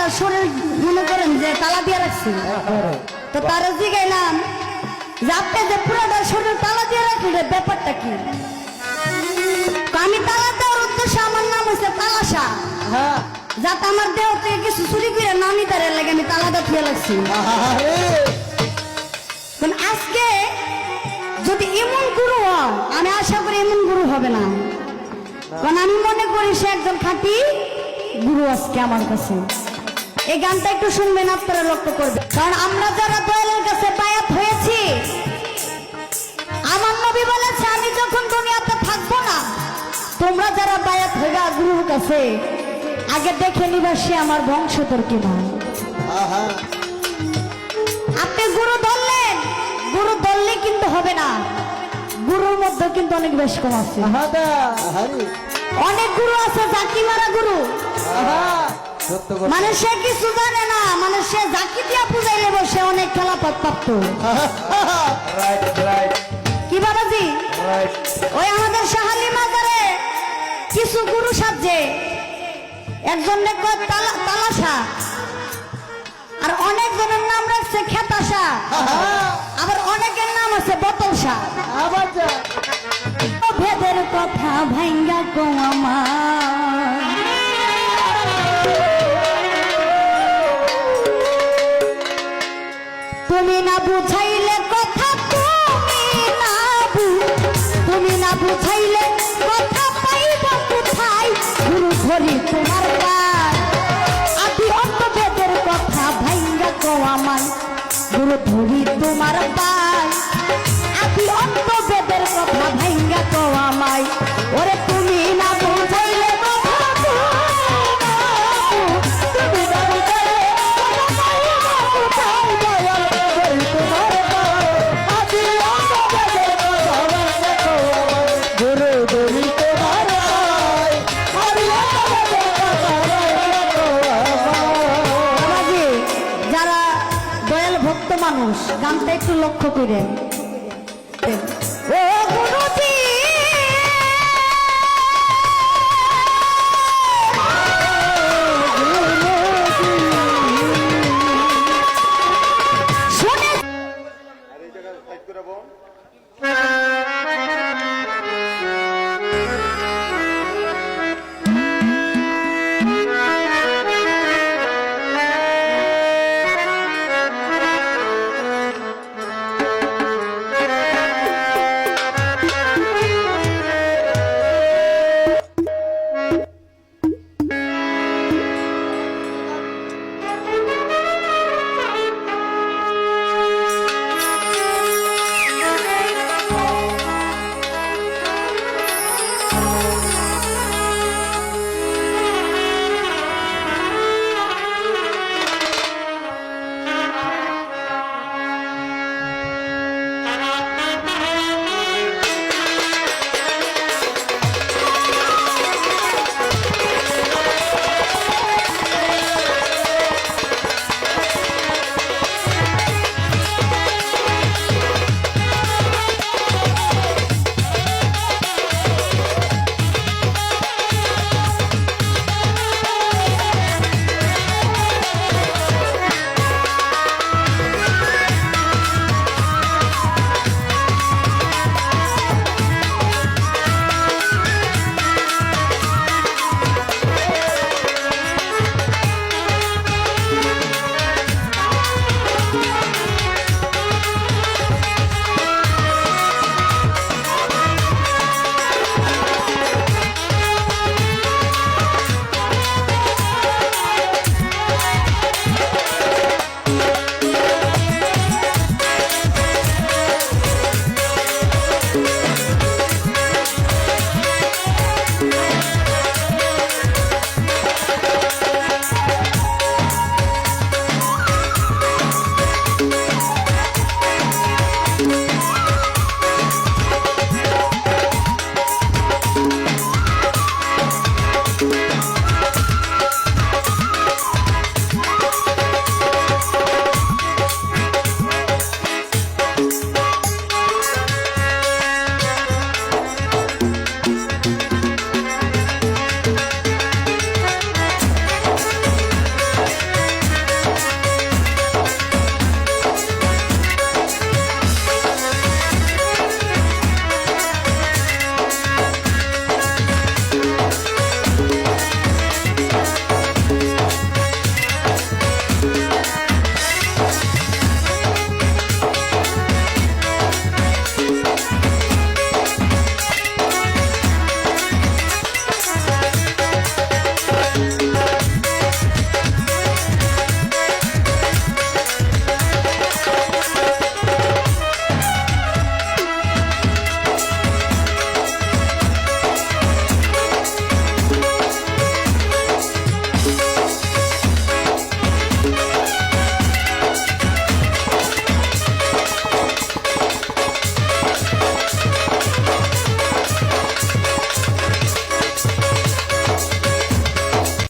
পুরাটা শরীর মনে করেন যে তালা দিয়ে রাখছি, তো তারা জিগাইলাম যে আপনি যে পুরাটা শরীর তালা দিয়ে রাখলেন ব্যাপারটা কি? আমি তালা দেওয়ার উদ্দেশ্য আমার নাম হচ্ছে তালাশা, যাতে আমার দেহ থেকে কিছু চুরি করে না নিতে লাগে আমি তালাটা দিয়ে লাগছি। আজকে যদি এমন গুরু হয়, আমি আশা করি এমন গুরু হবে না, কারণ আমি মনে করি সে একজন খাঁটি গুরু আজকে আমার কাছে। এই গানটা একটু শুনবেন, আপনারা লক্ষ্য করবেন, কারণ আমরা যারা দয়ালের কাছে বায়াত হয়েছি, আমার নবী বলেছে আমি যখন দুনিয়াতে থাকবো না, তোমরা যারা বায়াত হইবা গুরুর কাছে আগে দেখে নিবা সে আমার বংশধর কিনা। আপনি গুরু ধরলেন, গুরু ধরলে কিন্তু হবে না, গুরুর মধ্যে কিন্তু অনেক বেশ কম আছে। অনেক গুরু আছে জাকি মারা গুরু, মানে সে কিছু জানে না, মানে সে জাকি দিয়া বুঝাইলে বসে অনেক খেলাপথ প্রাপ্ত। কি বাবাজি, ওই আমাদের শাহালি মাজারে কিছু গুরু সাজে, একজন তালাশা, আর অনেকজনের নাম রাখছে খেতাশা, আবার অনেকের নাম আছে বোতলশা। ভেদের কথা ভাঙ্গা কো আমার, তুমি না বুঝাইলে কথা, তুমি না বুঝাইলে কথা পাইব কোথায়? গুরু ধরি তোমার পায়, আদি অন্ত ভেদের কথা ভাঙ্গা কো আমায়, গুরু ধরি তোমার পায়, আদি অন্ত ভেদের কথা ভাঙ্গা কো আমায়। ওরে তুমি না বুঝাইলে কথা, তুমি না বুঝাইলে কথা পাইব কোথায়? দয়াল ধরি তোমার পায়, আদি অন্ত ভেদের কথা ভাঙ্গা কো আমায়, গুরু ধরি তোমার পায়, আদি অন্ত ভেদের কথা ভাঙ্গা কো আমায়। যারা দয়াল ভক্ত মানুষ, গানটা একটু লক্ষ্য করেন।